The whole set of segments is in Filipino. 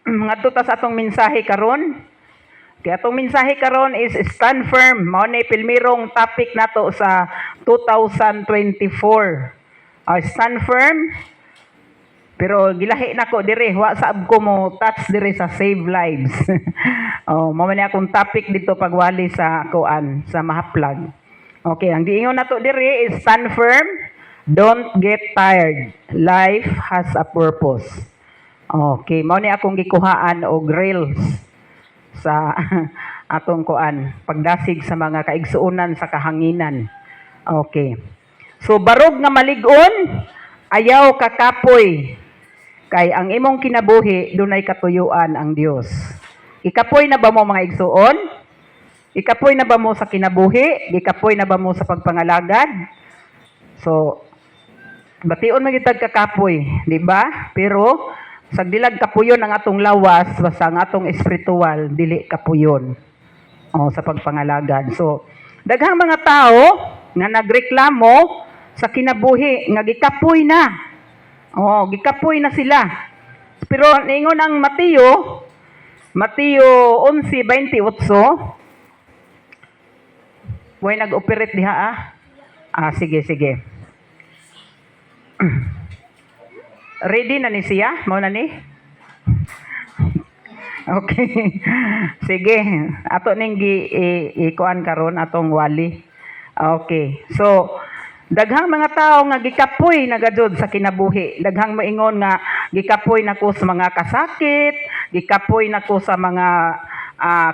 ngadto ta sa atong mensahe karon. Kaya atong mensahe karon is stand firm. Mao ni pilmirong topic nato sa 2024. Stand firm. Pero gilahi nako dire, wa saab ko mo touch dire sa save lives. Mao man akong topic dito pagwali sa kuan, sa mahaplag. Okay, ang giingon nato dire is stand firm, don't get tired. Life has a purpose. Okay, mao ni akong gikuhaan og reels sa atong kuan, pagdasig sa mga kaigsuonan sa kahanginan. Okay. So barog nga malig-on, ayaw kakapoy. Kay ang imong kinabuhi dunay katuyuan ang Dios. Ikapoy na ba mo mga igsuon? Ikapoy na ba mo sa kinabuhi? Ikapoy na ba mo sa pagpangalagad? So bation magitag kakapoy, di ba? Pero sagdilag kapuyon ang atong lawas, basta ang atong espiritual dili kapuyon. Sa pagpangalagad. So daghang mga tao nga nagreklamo sa kinabuhi nga gikapoy na. Gikapoy na sila. Pero ningon ang Mateo 11:28. Way nag-operate diha sige. Ready na ni siya? Mao na ni? Okay. Sige. Ato ning ikuan karon atong wali. Okay. So daghang mga tao nga gikapoy na gadud sa kinabuhi. Daghang maingon nga gikapoy nako sa mga kasakit, gikapoy nako sa mga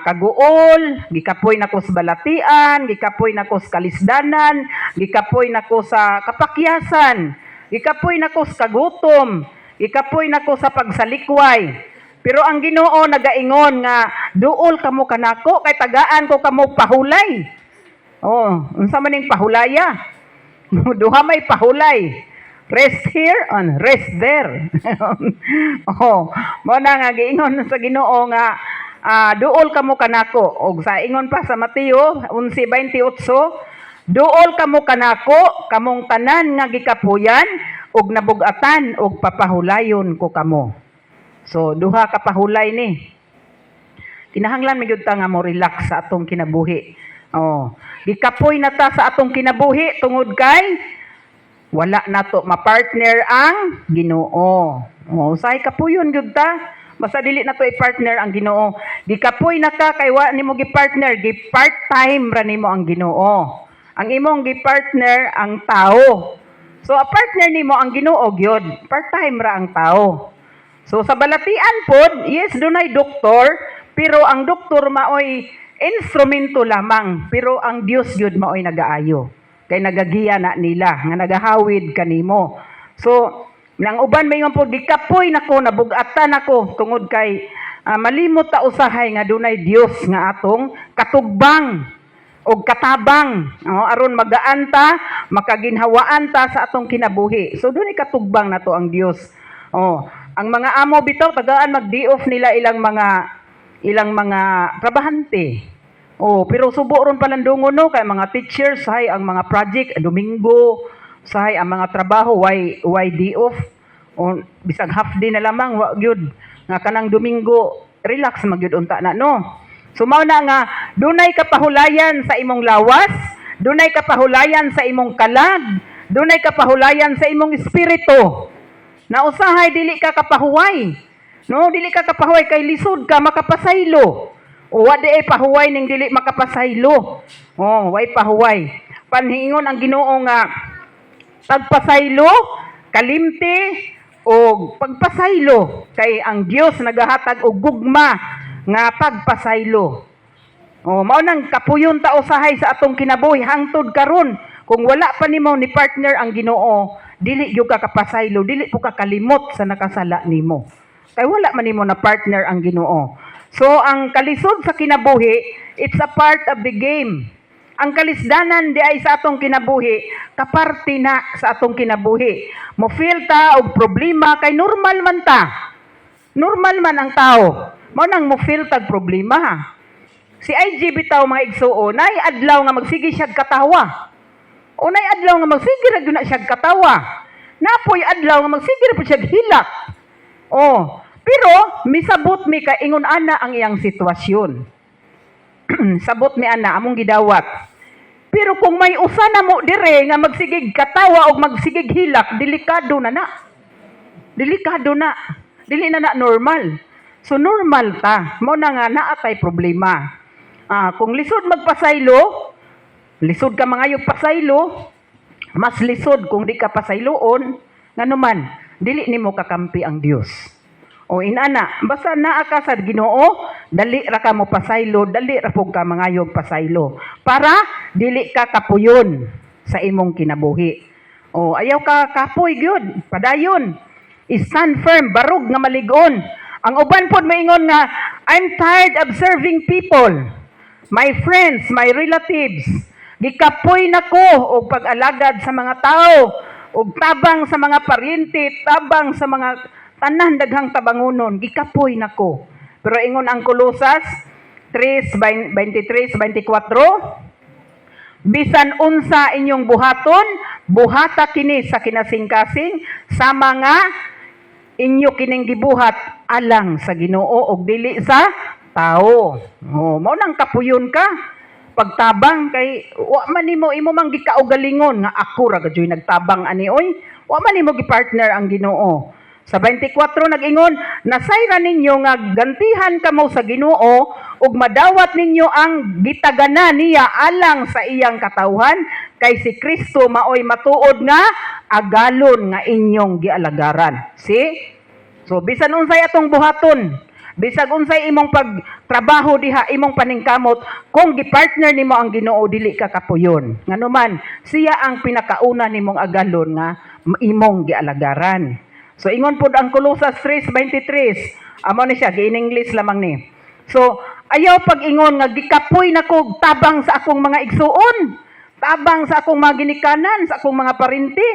kaguol, gikapoy nako sa balatian, gikapoy nako sa kalisdanan, gikapoy nako sa kapakyasan, gikapoy nako sa kagutom, gikapoy nako sa pagsalikway. Pero ang Ginoo nagaingon nga duol kamo kanako kay tagaan ko kamo pahulay. Unsa man ning pahulaya? Duha may pahulay. Rest here and rest there. Mo na nga giingon sa Ginoo nga duol kamo kanako. Og sa ingon pa sa Mateo 11:28, duol kamo kanako kamong tanan nga gikapuyan og nabug-atan og papahulayon ko kamo. So duha ka pahulay ni. Kinahanglan magyud ta nga mo relax sa atong kinabuhi. Gikapoy na ta sa atong kinabuhi tungod kay wala nato ma-partner ang Ginoo. Usahay kapuyon gyud ta. Basta dili nato i-partner ang Ginoo. Gikapoy na ka kay wa nimo gi-partner, gi-part-time ra nimo ang Ginoo. Ang imong gi-partner ang tao. So a partner nimo ang Ginoo gyud. Part-time ra ang tao. So sa balatian pod, yes dunay doktor, pero ang doktor maoy instrumento lamang, pero ang Dios gyud maoy nagaayo. Kay nagagiya na nila nga nagahawid kanimo. So nang uban mayon pod gikapoy nako, nabug-atan nako tungod kay malimot ta usahay nga dunay Dios nga atong katugbang og katabang. Aron magaan ta, makaginhawaan ta sa atong kinabuhi. So dunay katugbang nato ang Dios. Ang mga amo bitaw tagaan mag-day off nila ilang mga trabahante. Pero subo ron palandungon no kay mga teachers hay ang mga project Domingo, sahay ang mga trabaho why day off. Bisag half day na lamang wa gyud nga kanang Domingo relax magyud unta na no. So mao na nga dunay kapahulayan sa imong lawas, dunay kapahulayan sa imong kalag, dunay kapahulayan sa imong espiritu. Na usahay dili ka kapahuway. No, dili ka kapahuway kay lisod ka makapasaylo. Wa di ay pahuway ning dili makapasaylo. Way pahuway. Panhingon ang Ginoo nga pagpasaylo, kalimti o pagpasaylo kay ang Dios nagahatag og gugma nga pagpasaylo. Mao nang kapuyon ta usahay sa atong kinabuhi hangtod karon. Kung wala pa nimo ni partner ang Ginoo, dili gyud ka kapasaylo, dili po ka kalimot sa nakasala nimo. Kay wala man nimo na partner ang Ginoo. So ang kalisod sa kinabuhi, it's a part of the game. Ang kalisdanan di ay sa atong kinabuhi, kaparti na sa atong kinabuhi. Mo feel ta og problema kay normal man ta. Normal man ang tao. Mao nang mo feel tag problema. Si IG bitaw mga igsuon, nay adlaw nga magsige siya katawa. Unay adlaw nga magsige ra gyud na siya katawa. Napoy adlaw nga magsige ra po siya hilak. Pero misabot mi ka ingon ana ang iyang sitwasyon. Sabot mi ana among gidawat. Pero kung may usa na mo dire nga magsigig katawa o magsigig hilak, delikado na na. Delikado na. Dili na normal. So normal ta. Mo na nga naatay problema. Kung lisod magpasaylo, lisod ka mangayog pasaylo, mas lisod kung di ka pasayloon, nganuman, dili nimo kakampi ang Dios. O inana, basta naa ka sa Ginoo, dali ra ka mo pasaylo, dali ra pug ka mangayog pasaylo. Para dili ka kapuyon sa imong kinabuhi. O ayaw ka kapoy gyud, padayon. Stand firm, barug nga malig-on. Ang uban pod maingon nga, I'm tired of serving people. My friends, my relatives, gikapoy nako og pag-alagad sa mga tao, og tabang sa mga paryente, tabang sa mga tanan daghang tabangonon, gikapoy nako. Pero ingon ang Kolosas 3:23-24, bisan unsa inyong buhaton, buhata kini sa kinasing-kasing sa mga inyo kining gibuhat alang sa Ginoo og dili sa tao. Mao nang kapuyon ka. Pagtabang kay wa man nimo imo man gikaugalingon nga ako ra gadyoy nagtabang ani oy. Wa man nimo gipartner ang Ginoo. Sa 24 nag-ingon, nasayra ninyo nga gantihan kamo sa Ginoo ug madawat ninyo ang gitagana niya alang sa iyang katawhan kay si Kristo maoy matuod nga agalon nga inyong gialagaran. See? So bisan unsay atong buhaton, bisag unsay imong pagtrabaho diha, imong paningkamot, kung gipartner nimo ang Ginoo dili ka kapuyon. Nganuman, siya ang pinakauna nimong agalon nga imong gialagaran. So ingon pod ang Kolosas 3:23. Amo ni siya gi-English lamang ni. So ayaw pag-ingon nga gikapoy nako tabang sa akong mga igsuon, tabang sa akong mga ginikanan, sa akong mga parinti.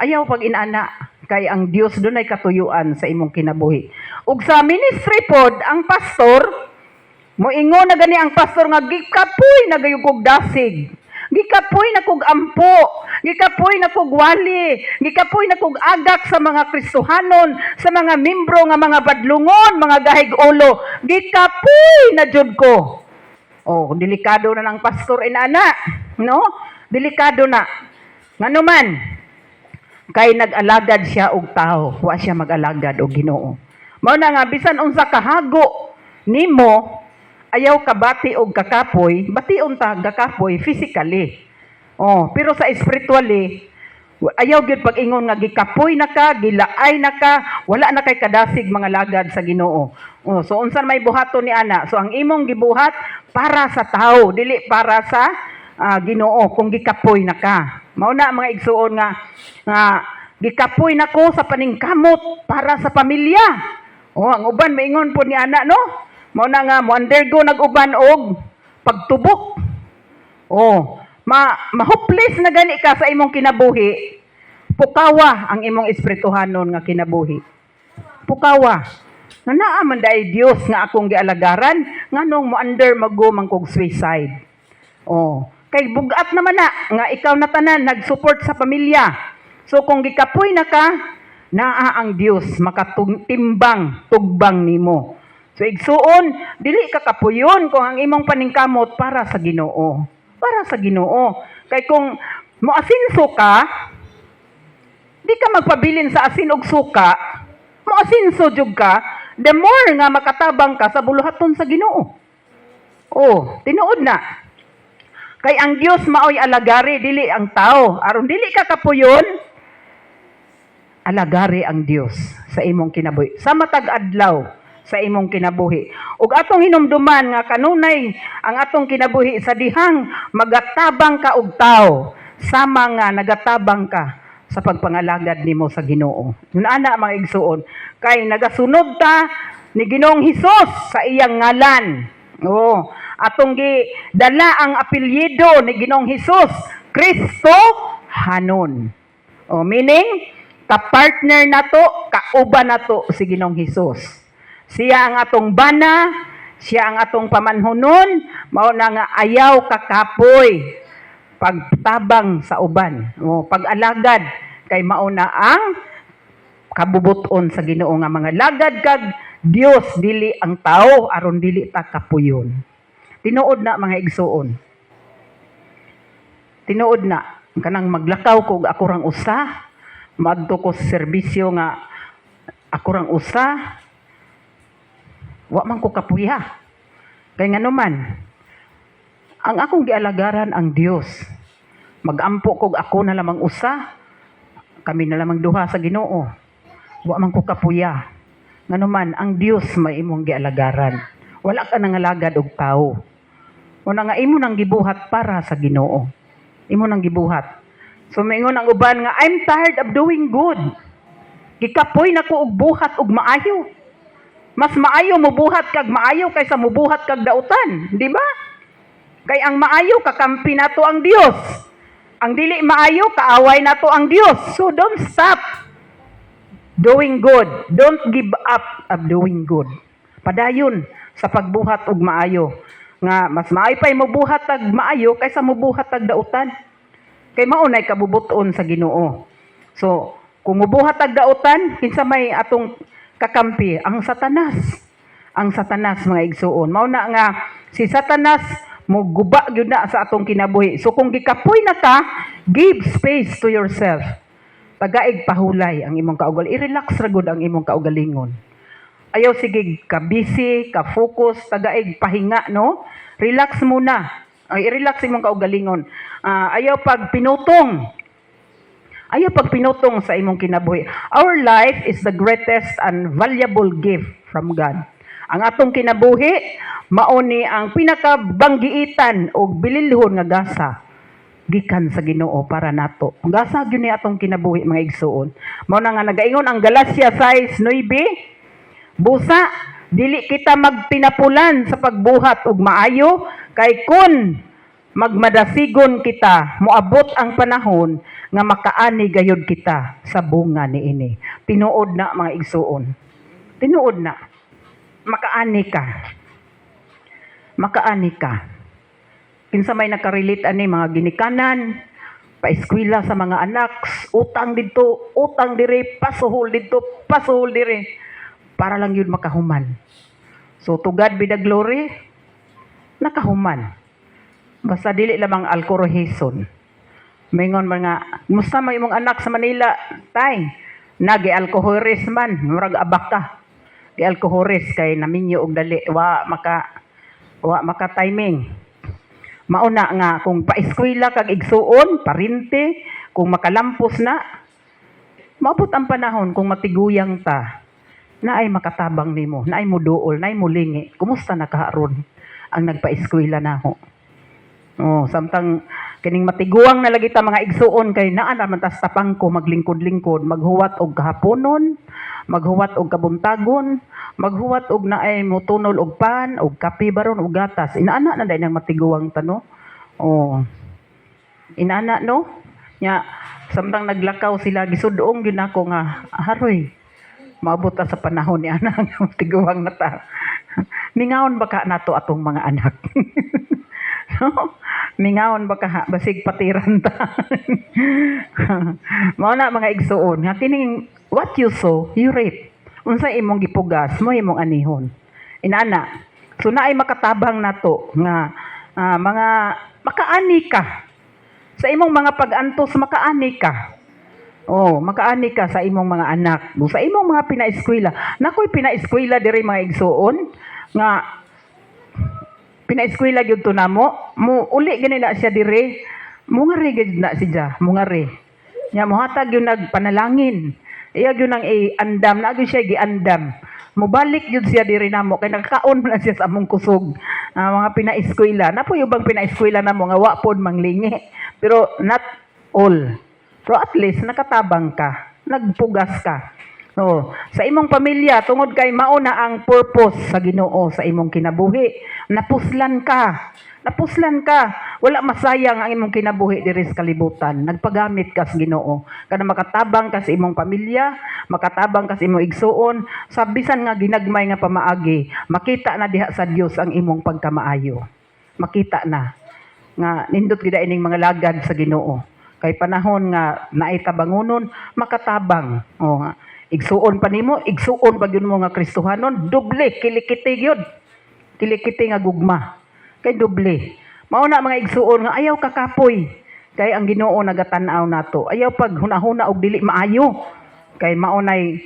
Ayaw pag inana kay ang Dios dunay katuyuan sa imong kinabuhi. Ug sa ministry pod ang pastor moingon na gani ang pastor nga gikapoy na gayud kog dasig. Gikapoy na kog ampo, gikapoy na kog wali, gikapoy na kog agak sa mga Kristohanon, sa mga membro nga mga badlungon, mga gahig ulo. Gikapoy na jud ko. Delikado na ng pastor inana, no? Delikado na. Nganuman, kay nag-alagad siya og tao, wa siya mag-alagad og Ginoo. Mao na nga bisan unsa kahago nimo, ayaw kabati og kakapoy, bation ta kakapoy physically. Pero sa spiritually, ayaw gyud pag-ingon nga gikapoy na ka, gilaay na ka, wala na kay kadasig mga lagad sa Ginoo. So unsa may buhaton ni ana? So ang imong gibuhat para sa tao, dili para sa Ginoo kung gikapoy na ka. Mao na mga igsuon nga gikapoy nako sa paningkamot para sa pamilya. Ang uban maingon po ni ana no? Mao na nga mo undergo nag-uban og pagtubok. Mahopeless na gani ka sa imong kinabuhi. Pukawa ang imong espirituhanon nga kinabuhi. Pukawa. Naa man dai Dios nga akong gialagaran nganong mo under magumang kog suicide. Kay bugat naman na nga ikaw na tanan nag-support sa pamilya. So kung gikapoy na ka, naa ang Dios makatimbang tugbang nimo. So igsuon, dili ka kapuyon kung ang imong paningkamot para sa Ginoo. Para sa Ginoo. Kay kung moasinso ka, di ka magpabilin sa asin og suka, moasinso jud ka, the more nga makatabang ka sa buluhaton sa Ginoo. Tinuod na. Kay ang Dios maoy alagari, dili ang tao. Aron dili ka kapuyon, alagari ang Dios sa imong kinabuhi. Sa matag adlaw sa imong kinabuhi. Ug atong hinumduman nga kanunay ang atong kinabuhi sa dihang magatabang ka og tao sama nga nagatabang ka sa pagpangalagad nimo sa Ginoo. Yun ana mga igsuon, kay nagasunod ta ni Ginoong Hesus sa iyang ngalan. Atong gidala ang apelyido ni Ginoong Hesus, Kristo Hanon. Meaning ka-partner nato, kauban nato si Ginoong Hesus. Siya ang atong bana, siya ang atong pamanhunon, mao na nga ayaw kakapoy pagtabang sa uban. Pag-alagad kay mao na ang kabubuton sa Ginoo nga mga lagad kag Dios dili ang tao aron dili ta kapuyon. Tinuod na mga igsuon. Tinuod na kanang maglakaw kog ako rang usa, maadto ko sa serbisyo nga ako rang usa, wa man ko kapuya. Kay nganuman, ang akong gialagaran ang Dios. Magampo kog ako na lamang usa, kami na lamang duha sa Ginoo. Wa man ko kapuya. Nganuman, ang Dios may imong gialagaran. Wala ka nang alagad og tao. Una nga imo nang gibuhat para sa Ginoo. Imo nang gibuhat. So maingon ang uban nga I'm tired of doing good. Gikapoy nako og buhat og maayo. Mas maayo mo buhat kag maayo kaysa mo buhat kag dautan, di ba? Kay ang maayo kakampi nato ang Dios. Ang dili maayo kaaway nato ang Dios. So don't stop doing good. Don't give up of doing good. Padayon sa pagbuhat og maayo. Nga mas maayo pay mo buhat kag maayo kaysa mo buhat kag dautan. Kay maunay kabubuton sa Ginoo. So kung mubuhat kag dautan, kinsa may atong kakampi ang Satanas. Ang Satanas mga igsuon. Mao na nga si Satanas mo guba gyud na sa atong kinabuhi. So kung gikapoy na ka, give space to yourself. Tagaig pahulay ang imong kaugal. I-relax ra gud ang imong kaugalingon. Ayaw sige ka busy, ka focus, tagaig pahinga no. Relax muna. Ay i-relax imong kaugalingon. Ayaw pag pinutong. Ayaw pag pinutong sa imong kinabuhi. Our life is the greatest and valuable gift from God. Ang atong kinabuhi, mauni ang pinakabanggiitan o bililhon nga gasa gikan sa Ginoo para nato. Ang gasa gyud ni atong kinabuhi mga igsuon. Mao na nga nagaingon ang Galacia 6:9, busa dili kita magpinapulan sa pagbuhat og maayo kay kun magmadasigon kita, moabot ang panahon nga makaani gayud kita sa bunga niini. Tinuod na mga igsuon. Tinuod na. Makaani ka. Makaani ka. Kinsa may nakarelate ani mga ginikanan, paeskwela sa mga anak, utang dito, utang diri, pasuhol dito, pasuhol diri para lang yun makahuman. So to God be the glory, nakahuman. Basta dili lamang alcoholism. Mingon mga, musta may imong anak sa Manila, tay, nagi-alcoholis man, murag abaka. Gi-alcoholis kay naminyo og dali, wa maka timing. Mauna nga kung paeskwela kag igsuon, parinte, kung makalampos na, maabot ang panahon kung matiguyang ta, na ay makatabang nimo, na ay muduol, na ay mulingi. Kumusta na karon ang nagpaeskwela nako? Oh, samtang kining matiguang na lagi ta mga igsuon kay naa naman ta sa pangko maglingkod-lingkod, maghuwat og kahaponon, maghuwat og kabuntagon, maghuwat og naay mutunol og pan og kape baron og gatas. Inaana na dai nang matiguang tano. Oh. Inaana no? Nya samtang naglakaw sila gisudong gyud nako nga haroy. Maabot ta sa panahon ni ana nga matiguang na ta. Mingaon baka nato atong mga anak. No? Mingaon baka basig patiran ta. Mao na mga igsuon nga kining what you sow you reap. Unsa imong gipugas mo imong anihon. Inana. So naay makatabang nato nga mga makaani ka. Sa imong mga pag-antos makaani ka. Oh, makaani ka sa imong mga anak, sa imong mga pinaeskwela. Nakoy pinaeskwela diri mga igsuon nga pinaeskwela gyud to namo, mo uli gani na siya dire, mungari gyud na siya, mungari. Nya mohatag gyud nagpanalangin. Iya gyud nang i-andam na gyud siya giandam. Mobalik gyud siya dire namo kay nakakaon man siya sa among kusog. Mga pinaeskwela, napoy ubang pinaeskwela namo nga wa pod manglingi. Pero not all. Pero at least nakatabang ka, nagpugas ka. So, sa imong pamilya, tungod kay mauna ang purpose sa Ginoo sa imong kinabuhi. Napuslan ka. Napuslan ka. Wala masayang ang imong kinabuhi diri sa kalibutan. Nagpagamit ka sa Ginoo. Kada makatabang ka sa imong pamilya, makatabang ka sa imong igsuon, sa bisan nga ginagmay nga pamaagi, makita na diha sa Dios ang imong pagkamaayo. Makita na nga nindot gid ining mga lagad sa Ginoo. Kay panahon nga naay tabangonon, makatabang. O nga Igsuon pa nimo, igsuon pag yun mo nga Kristohanon, doble, kilikiti yun. Kilikiti nga gugma. Kay doble. Mao na mga igsuon nga ayaw kakapoy. Kay ang Ginoo nagatanaw nato. Ayaw pag hunahuna og dili maayo. Kay maunay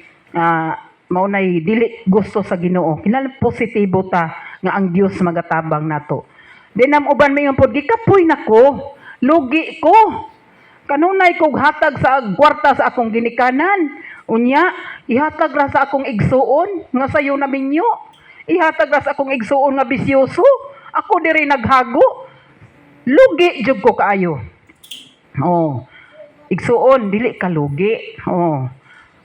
dili gusto sa Ginoo. Kinahanglan positibo ta nga ang Dios magatabang nato. Dinam uban mayon pod gikapoy nako. Lugi ko. Kanunay kog hatag sa kwarta sa akong ginikanan. Unya, ihatag ra sa akong igsuon nga sayo na minyo. Ihatag ra sa akong igsuon nga bisyoso. Ako diri naghago. Lugi jud ko kaayo. Oh. Igsuon dili ka lugi. Oh.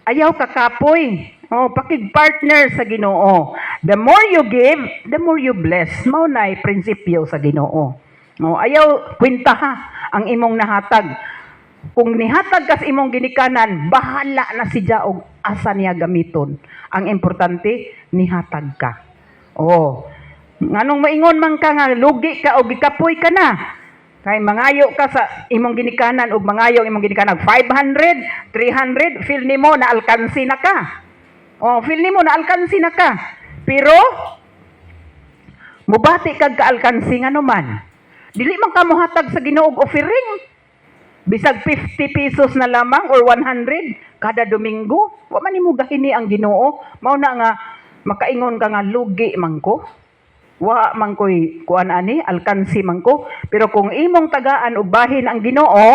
Ayaw kakapoy. Oh, pakig-partner sa Ginoo. The more you give, the more you bless. Mao nay prinsipyo sa Ginoo. Oh, ayaw kwintaha ang imong nahatag. Kung nihatag ka sa imong ginikanan, bahala na siya og asa niya gamiton. Ang importante, nihatag ka. Oh. Nganong maingon man ka nga lugi ka o gikapoy ka na. Kay mangayo ka sa imong ginikanan o mangayo imong ginikanan 500, 300, feel nimo na alkansi na ka. Oh, feel nimo na alkansi na ka. Pero mubati kag kaalkansi nga naman. Dili man ka mohatag sa Ginoo og offering. Bisag 50 pesos na lamang or 100 kada Domingo. Wa man nimo gahini ang Ginoo. Mao na nga makaingon ka nga lugi man ko. Wa man ko'y kuan ani, alkansi man ko. Pero kung imong tagaan og bahin ang Ginoo,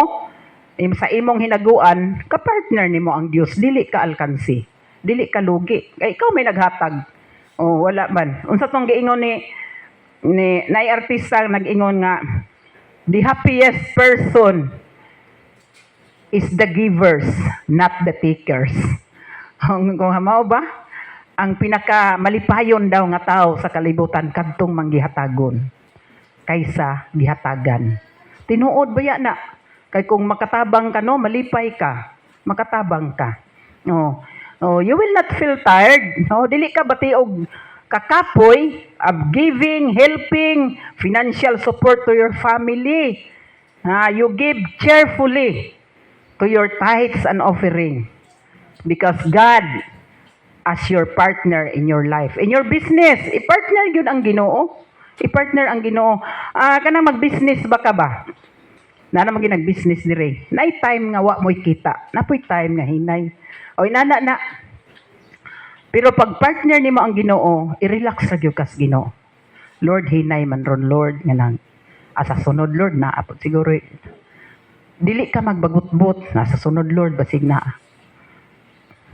sa imong hinaguan, ka-partner nimo ang Dios, dili ka alkansi. Dili ka lugi. Kay ikaw may naghatag. Oh, wala man. Unsa tong giingon ni nay artista nag-ingon nga the happiest person is the givers, not the takers. Kung mao ba? Ang pinaka malipayon daw nga tao sa kalibutan kadtong manggihatagon kaysa gihatagan. Tinuod ba na? Kay kung makatabang ka no, malipay ka, makatabang ka. No. Oh, you will not feel tired. No, dili ka bati og kakapoy of giving, helping, financial support to your family. You give cheerfully to your tithes and offering because God as your partner in your life, in your business. I-partner yun ang Ginoo. I-partner ang Ginoo. Kanang mag-business ba ka ba? Na naman ginag-business dire. Nay time nga wa mo'y kita. Napoy time nga hinay. O inana na. Pero pag partner nimo ang Ginoo, i-relax ra gyud kas Ginoo. Lord hinay man ron Lord nga nang asa sunod Lord na apod siguro dili ka magbagut-but na sa sunod Lord basig na.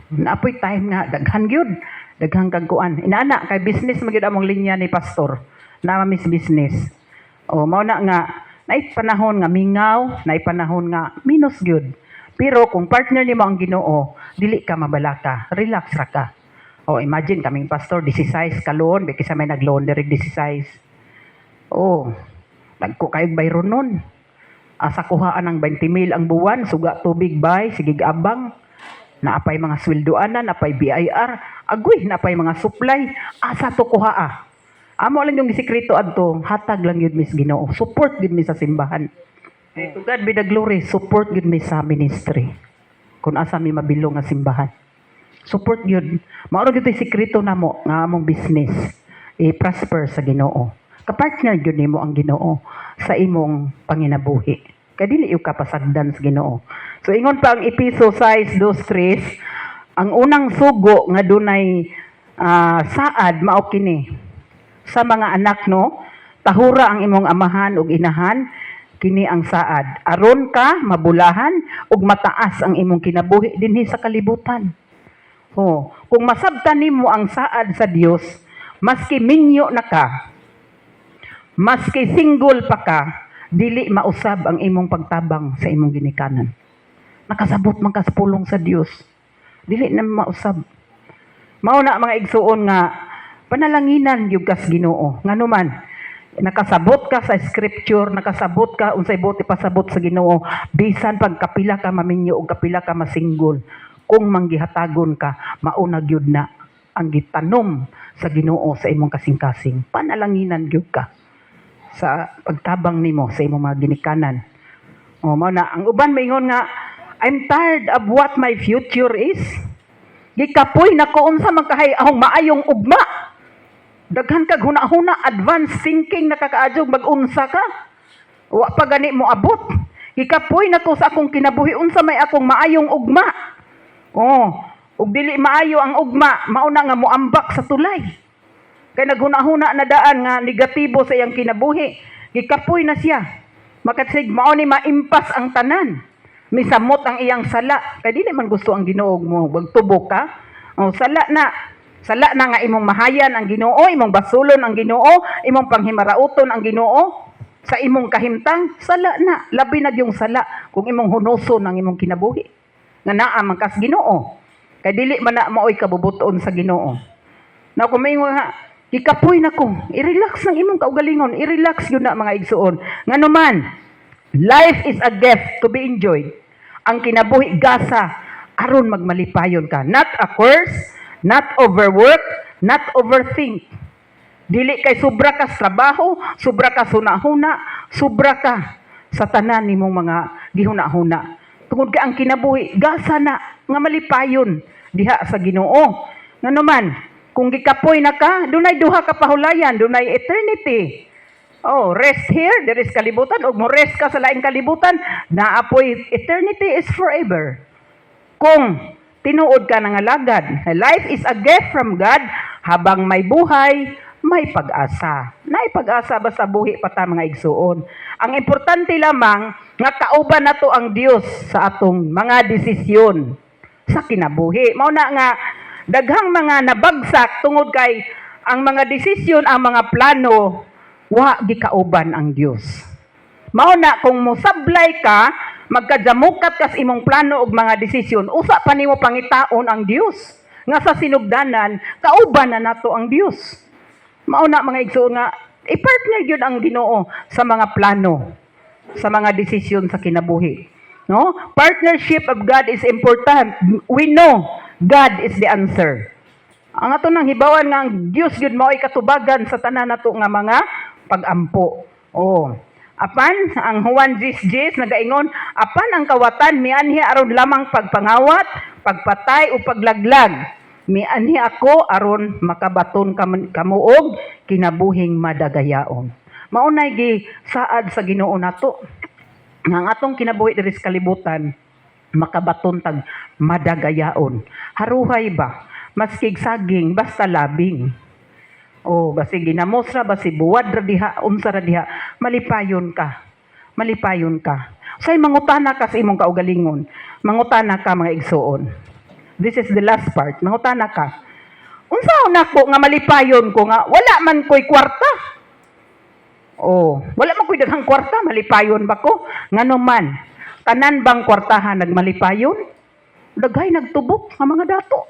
Naapoy time nga daghan gyud, daghang kag kuan. Inana kay business magyud among linya ni pastor. Na miss business. O mao na nga nay panahon nga mingaw, nay panahon nga minus gyud. Pero kung partner nimo ang Ginoo, dili ka mabalaka, relax ra ka. O imagine kaming pastor 16 ka loan, bikisa may nag-loan diri 16. Oh, nagko kayog bayron nun. Asa kuhaan ng 20,000 ang buwan, suga tubig bay, sigig abang. Naapay mga sweldoanan, naapay BIR, agoy, naapay mga supply, asa to kuhaa. Amo lang yung sikreto adto, hatag lang yun mis Ginoo. Support yun mi sa simbahan. To God be the glory, support yun mi sa ministry. Kung asa mi mabilong nga simbahan. Support yun. Mauro yun sikreto na mo, nga among business. I-prosper sa Ginoo. Kapartner yun nimo ang Ginoo sa imong panginabuhi. Kaya dili yung kapasagdan sa Ginoo. So ingon pa ang Episo 6:2-3, ang unang sugo nga dunay saad mao kini sa mga anak no, tahura ang imong amahan ug inahan, kini ang saad. Aron ka mabulahan ug mataas ang imong kinabuhi dinhi sa kalibutan. Oh, kung masabtan nimo ang saad sa Dios, maski minyo na ka, maski single pa ka, dili mausab ang imong pagtabang sa imong ginikanan. Nakasabot man ka sa pulong sa Dios. Dili na mausab. Mao na mga igsuon nga panalanginan gyud kas Ginoo. Nganuman nakasabot ka sa scripture, nakasabot ka unsay buti pasabot sa Ginoo, bisan pag kapila ka maminyo o kapila ka masinggol, kung manggihatagon ka, mauna gyud na ang gitanom sa Ginoo sa imong kasing-kasing. Panalanginan gyud ka sa pagtabang nimo sa imong mga ginikanan. O mao na ang uban maingon nga I'm tired of what my future is. Gikapoy nako unsa man kahay ahong maayong ugma. Daghan kag huna-huna advanced thinking nakakaadjog mag-unsa ka. Wa pa gani mo abot. Gikapoy nako sa akong kinabuhi unsa may akong maayong ugma. Ug dili maayo ang ugma, mauna nga moambak sa tulay. Kay naghuna-huna na daan nga negatibo sa iyang kinabuhi. Gikapoy na siya. Makatsig mao ni maimpas ang tanan. Misamot ang iyang sala. Kay dili man gusto ang Ginoo mo magtubok ka. Sala na. Sala na nga imong mahayan ang Ginoo, imong basulon ang Ginoo, imong panghimarauton ang Ginoo sa imong kahimtang. Sala na. Labi na yung sala kung imong hunuson ang imong kinabuhi. Nga naa man kas Ginoo. Kay dili man na maoy kabubuton sa Ginoo. Na kung may nga ikapoy na ko, i-relax ng imong kaugalingon, i-relax yun na mga igsuon. Nga naman, life is a gift to be enjoyed. Ang kinabuhi gasa, aron magmalipayon ka. Not a curse, not overwork, not overthink. Dili kay sobra ka sa trabaho, sobra ka sunahuna, sobra ka sa tanan nimong mga gihuna-huna. Tungod ka ang kinabuhi, gasa na, nga malipayon diha sa Ginoo. Nga naman, kung gikapoy na ka, dunay duha ka pahulayan, dunay eternity. Rest here, there is kalibutan. O mo rest ka sa laing kalibutan, naapoy eternity is forever. Kung tinuod ka ng alagad, life is a gift from God, habang may buhay, may pag-asa. May pag-asa ba sa buhi pa ta mga igsuon? Ang importante lamang, nga kauban na to ang Dios sa atong mga desisyon sa kinabuhi. Mao na nga, daghang mga nabagsak tungod kay ang mga desisyon, ang mga plano, wa gikauban ang Dios. Mao na kung mosablay ka, magkajamukat kas imong plano ug mga desisyon, usa pa nimo pangitaon ang Dios. Nga sa sinugdanan, kauban na nato ang Dios. Mao na mga igsoon nga, i-partner gyud ang Ginoo sa mga plano, sa mga desisyon sa kinabuhi. No? Partnership of God is important. We know God is the answer. Ang ato nang hibawan nga ang Dios gyud mao ay katubagan sa tanan nato nga mga pag-ampo. Apan ang Juan 10:10 nagaingon, apan ang kawatan mianhi aron lamang pagpangawat, pagpatay o paglaglag. Mianhi ako aron makabaton kamuog kinabuhing madagayaon. Maunay gi saad sa Ginoo nato. Ang atong kinabuhi diri sa kalibutan, makabaton tag madagayaon. Haruhay ba? Maskig saging, basta labing. Basi ginamos ra, basi buwad ra diha, unsa ra diha, malipayon ka. Malipayon ka. Say mangutana ka sa imong kaugalingon. Mangutana ka mga igsuon. This is the last part. Mangutana ka. Unsaon nako nga malipayon ko nga wala man ko'y kwarta? Wala man ko'y daghang kwarta, malipayon ba ko? Ngano man, tanan bang kwartahan nagmalipayon? Daghay nagtubok nga mga dato.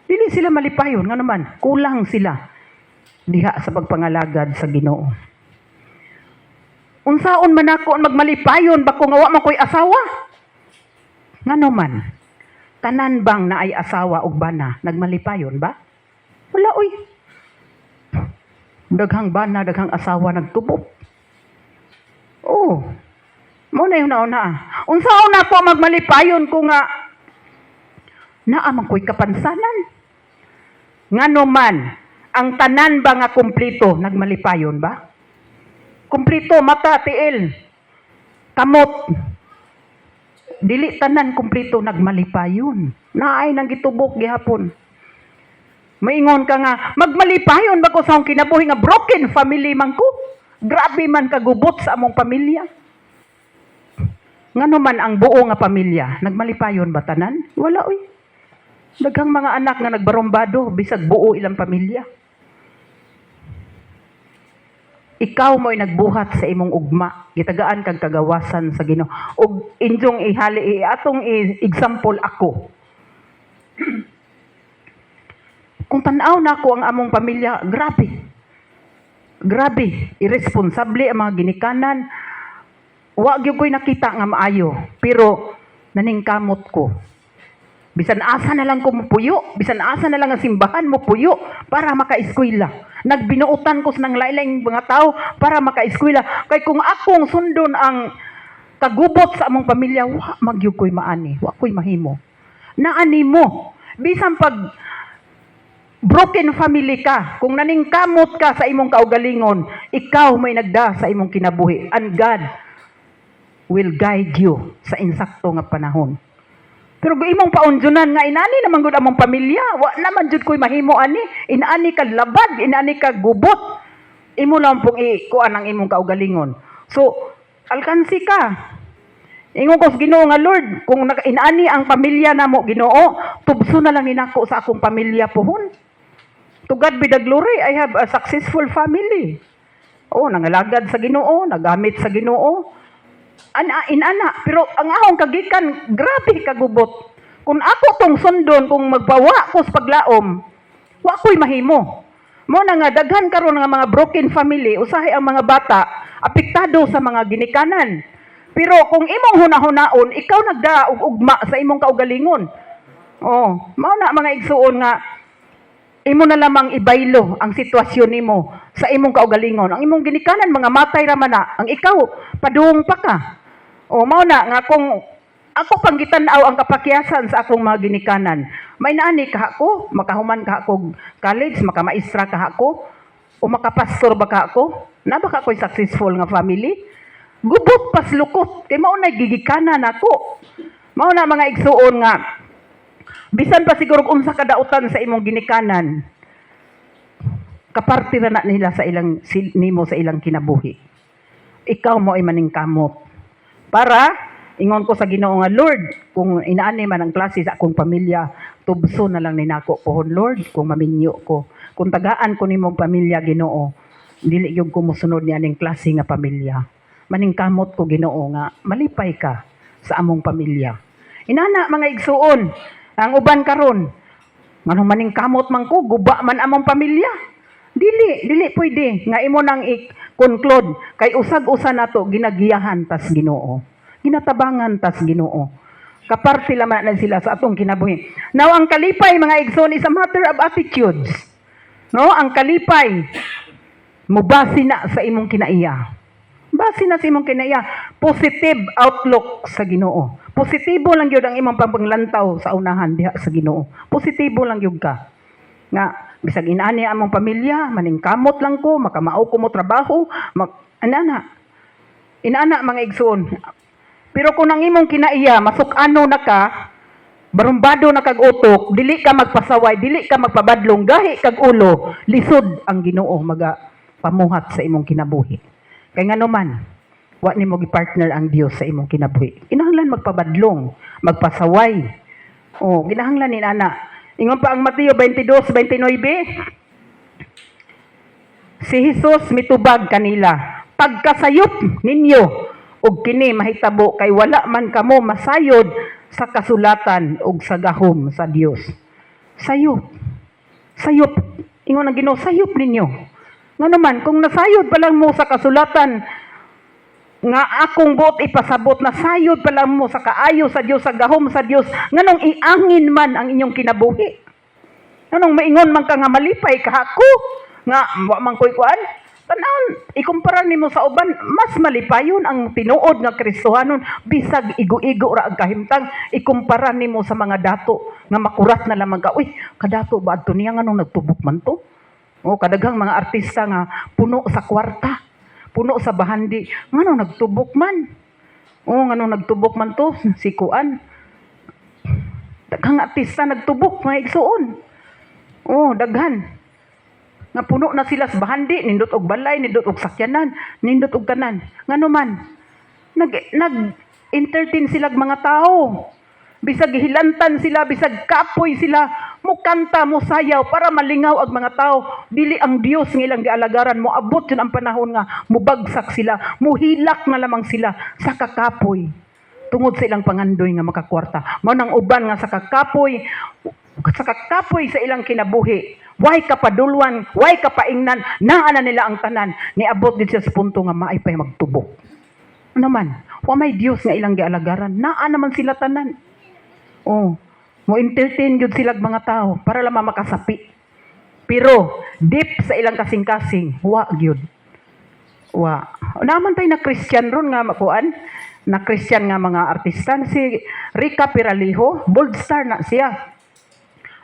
Dili sila malipayon, ngano man, kulang sila diha sa pagpangalagad sa Ginoo. Unsaon man ako ang magmalipayon ba ko nga wa man ko'y asawa? Ngano man, tanan bang naay asawa ug bana nagmalipayon ba? Wala oy. Daghang bana, daghang asawa nagtubok. Mo na yun na. Unsaon na po magmalipayon ko nga naamang ko'y kapansanan. Ngano man, ang tanan ba nga kumplito, nagmalipayon ba? Kumplito, mata, tiil, kamot. Dili tanan kumplito nagmalipayon. Naay nang gitubok gihapon. Maingon ka nga, magmalipayon ba ko sa akong kinabuhi nga broken family man ko? Grabe man kagubot sa among pamilya. Ngano man ang buo nga pamilya, nagmalipayon ba tanan? Wala oy. Daghang mga anak nga nagbarombado, bisag buo ilang pamilya. Ikaw mo'y nagbuhat sa imong ugma, gitagaan kag kagawasan sa Ginoo. Og injong atong example ako. Kung tanaw na ako ang among pamilya, grabe. Grabe, irresponsable ang mga ginikanan. Wa gyud ko'y nakita nga maayo, pero naningkamot ko. Bisan asa na lang ko mupuyo, bisan asa na lang ang simbahan mo puyo para maka-eskwela. Nagbinuutan ko sa nang lain-laing mga tao para maka-eskwela. Kay kung akong sundon ang kagubot sa among pamilya, wa magyud ko'y maani, wa ko'y mahimo. Naani mo, Bisan pag broken family ka, kung naningkamot ka sa imong kaugalingon, ikaw may nagda sa imong kinabuhi. And God will guide you sa insakto nga panahon. Pero kung imong paunjunan nga inani naman gud among pamilya, wa naman jud ko'y mahimo ani, inani ka labad, inani ka gubot. Imo lang pong ikuan ang imong kaugalingon. So, alkansi ka. Ingon ko sa Ginoo nga Lord, kung inani ang pamilya namo Ginoo, tubso na lang ninako sa akong pamilya pohon. To God be the glory, I have a successful family. Oh, nangalagad sa Ginoo, nagamit sa Ginoo. Inana, pero ang ahong kagikan, grabe kagubot. Kung ako tong sundon, kung magbawa ko sa paglaom, wa ko'y mahimo. Mo na nga, daghan karon nga mga broken family, usahay ang mga bata, apektado sa mga ginikanan. Pero kung imong hunahunaon, ikaw nagda og ugma sa imong kaugalingon. Oh, mao na mga igsuon nga, imo na lamang ibaylo ang sitwasyon nimo sa imong kaugalingon. Ang imong ginikanan, mga matay raman na. Ang ikaw, padung pa ka. O, mao na nga kung ako pang gitanaw ang kapakyasan sa akong mga ginikanan, may naani ka ako, makahuman ka ako college, makamaestra ka ako, o makapastor ba ka ako, na baka ako'y successful nga family. Gubot pas lukot, kay mao na gigikanan ako. Mao na mga igsuon nga, bisan pa siguro unsa kadautan sa imong ginikanan, kaparte na nila sa ilang nimo sa ilang kinabuhi. Ikaw mo ay maningkamot. Para ingon ko sa Ginoo nga Lord, kung inaani man ang klase sa akong pamilya, tubso na lang ninako pohon Lord, kung maminyo ko. Kung tagaan ko nimong pamilya Ginoo, dili gyud ko mosunod ni aning klase nga pamilya. Maningkamot ko Ginoo nga malipay ka sa among pamilya. Inana mga igsuon, ang uban karon, nganong maningkamot man ko, guba man among pamilya. Dili pwede nga imo nang i-conclude kay usag-usa nato ginagiyahan tas Ginoo. Ginatabangan tas Ginoo. Kaparte laman na sila sa atong kinabuhi. Now ang kalipay mga igsoon is a matter of attitudes. No, ang kalipay mubasi na sa imong kinaiya. Base na sa imong kinaiya, positive outlook sa Ginoo. Positibo lang gyud ang imong pagpanglantaw sa unahan diha sa Ginoo. Positibo lang gyud ka. Nga bisag inani among pamilya, maningkamot lang ko, makamao ko mo trabaho, inana mga igsoon. Pero kung ang imong kinaiya, masuk-ano na ka, barumbado na kag utok, dili ka magpasaway, dili ka magpabadlong, gahi kag ulo, lisod ang Ginoo pamuhat sa imong kinabuhi. Kay nga naman, wa nimo gi-partner ang Dios sa imong kinabuhi. Kinahanglan magpabadlong, magpasaway. Oh, kinahanglan ni ana. Ingon pa ang Mateo 22:29. Si Jesus mitubag kanila, pagkasayop ninyo og kini mahitabo kay wala man kamo masayod sa kasulatan ug sa gahom sa Dios. Sayop. Sayop. Ingon ang Ginoo, sayop ninyo. Nga naman, kung nasayod pa lang mo sa kasulatan, nga akong buot ipasabot, nasayod pa lang mo sa kaayo sa Dios, sa gahom sa Dios, nganong iangin man ang inyong kinabuhi. Nganong maingon man ka nga malipay ka ako, nga wa man ko'y kuan, tanawon, ikumpara nimo sa uban, mas malipayon ang tinuod nga Kristohanon, bisag igo-igo ra ang kahimtang, ikumpara nimo sa mga dato, nga makurat na lamang ka, uy, kadato ba adto niya nganong nagtubok man to? O kadaghang mga artista nga puno sa kwarta, puno sa bahandi, nganong nagtubok man? O nganong nagtubok man to si kuan? Daghang artista nagtubok mga igsuon. O daghan. Nga puno na sila sa bahandi, nindot og balay, nindot og sakyanan, nindot og tanan. Ngano man? Nag-entertain sila mga tao. Bisag hilantan sila, bisag kapoy sila, mukanta, musayaw para malingaw ang mga tao. Dili ang Dios ng ilang gialagaran mo. Abot yun ang panahon nga mubagsak sila, muhilak na lamang sila sa kakapoy. Tungod sa ilang pangandoy nga makakwarta. Manang uban nga sa kakapoy sa ilang kinabuhi. Way kapadulwan, way kapaingnan, naana nila ang tanan. Niabot din siya sa punto nga maay pa'y magtubok. Ano naman? Wa may Dios nga ilang gialagaran. Naa naman sila tanan. Oh, mo entertain gyud sila mga tao para lang makasapi. Pero deep sa ilang kasing-kasing, wa gyud. Wa. Naman tay na Christian ron nga makuan, na Christian nga mga artista si Rica Piralijo, bold star na siya.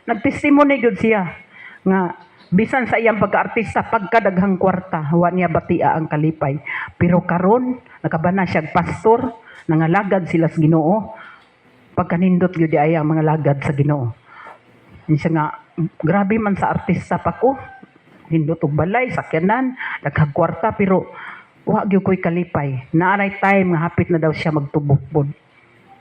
Nagtestimony gyud siya nga bisan sa iyang pagka-artista pagkadaghang kwarta wa niya batia ang kalipay. Pero karon nakabana siya pastor, nangalagad sila sa Ginoo. Pagkanindot gyud ay ang mga lagad sa Ginoo. Siya nga grabe man sa artista pa ko. Nindot og balay, sakyanan, daghang kwarta pero wa gyud ko'y kalipay. Naanay time nga hapit na daw siya magtubok-bod.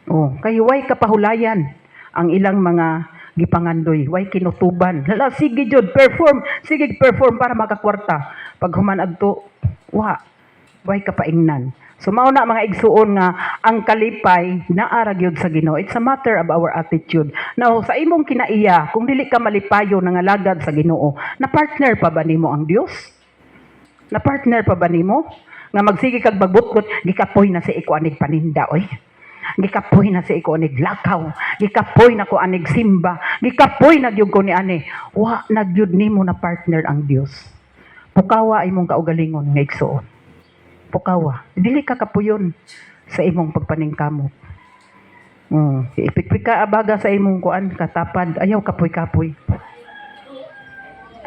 Oh, kay way kapahulayan ang ilang mga gipangandoy, way kinutuban. Hala, sige jud, perform para makakwarta. Pag human adto, way kapaingnan. So mao na mga igsuon nga ang kalipay naara gyud sa Ginoo. It's a matter of our attitude. Now, sa imong kinaiya, kung dili ka malipayo nangalagad sa Ginoo, na partner pa ba nimo ang Dios? Na partner pa ba nimo? Nga magsige kag magbutkot, gikapoy na si iko anig paninda oy. Gikapoy na si iko anig lakaw. Gikapoy na ko anig simba. Gikapoy na gyud ko ni ani. Wa na gyud nimo na partner ang Dios. Pukawa imong kaugalingon nga igsuon. Pukawa. Dili ka kapuyon sa imong pagpaningkamot. Ipikpik ka abaga sa imong kuan katapad. Ayaw kapoy-kapoy.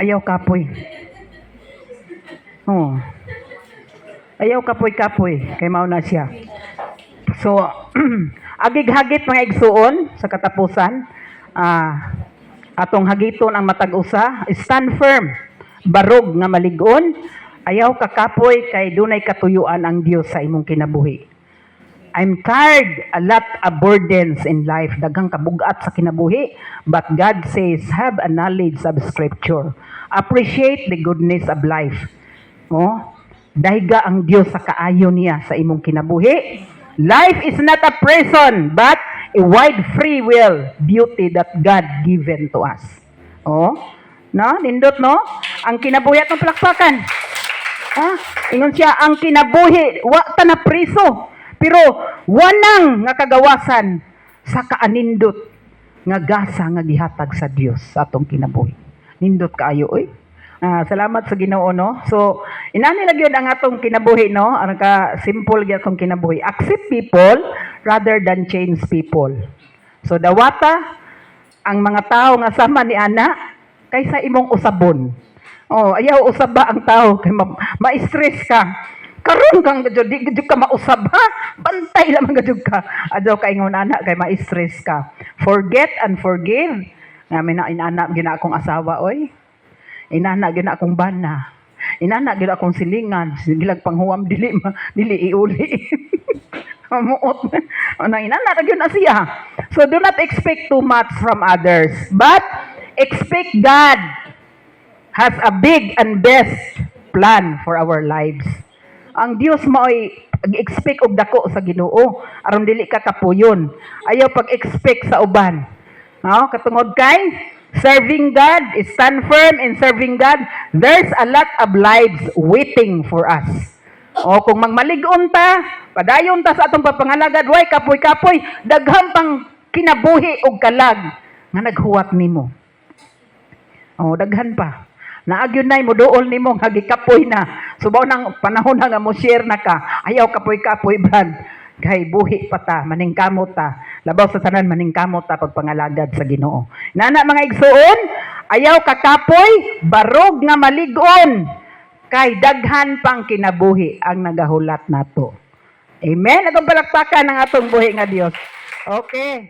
Ayaw kapoy. Ayaw kapoy-kapoy. Kay mao na siya. So, agig-hagit mga igsuon sa katapusan, atong hagiton ang matag usa, stand firm, barog nga malig-on, ayaw kakapoy kay dunay katuyuan ang Dios sa imong kinabuhi. I'm tired, a lot of burdens in life, daghang kabugat sa kinabuhi, but God says, have a knowledge of Scripture. Appreciate the goodness of life. Dayga ang Dios sa kaayo niya sa imong kinabuhi. Life is not a prison, but a wide free will beauty that God given to us. Nindot no? Ang kinabuhi atong palakpakan. Ingon siya, ang kinabuhi, wa ta na priso. Pero wanang nga kagawasan sa kaanindot nga gasa nga gihatag sa Dios sa atong kinabuhi. Nindot kaayo oy. Salamat sa Ginoo no. So inani lang yun ang atong kinabuhi no. Ang ka simple gyud atong kinabuhi. Accept people rather than change people. So dawata ang mga tao nga sama ni ana kaysa imong usabon. Ayaw usaba ang tao kay ma-stress ka. Karon kang gud di gud ka mausab ha. Bantay lamang gud ka. Adto kay ingon ana kay ma-stress ka. Forget and forgive. Nga inana gina akong asawa oy. Inana gyud akong bana. Inana gyud akong silingan, gilag panghuwam dili iuli. Muot. Inana gyud na siya. So do not expect too much from others, but expect God has a big and best plan for our lives. Ang Dios mao'y expect og dako sa Ginoo aron dili ka kapuyon. Ayaw pag-expect sa uban. Katungod kay serving God, stand firm in serving God, there's a lot of lives waiting for us. Kung magmalig-on ta, padayon ta sa atong papangalagad, way kapoy-kapoy, daghang pang kinabuhi og kalag nga naghuwat nimo. Daghan pa. Naagyon nay mo duol nimo nga gikapoy na. Subaw nang panahon na nga mo share na ka. Ayaw kapoy-kapoy brad. Kay buhi pa ta, maningkamot ta. Labaw sa tanan maningkamot ta pagpangalagad sa Ginoo. Nana mga igsuon, ayaw kakapoy, barog nga malig-on. Kay daghan pang kinabuhi ang nagahulat nato. Amen. Atong palakpakan ang atong buhi nga Dios. Okay.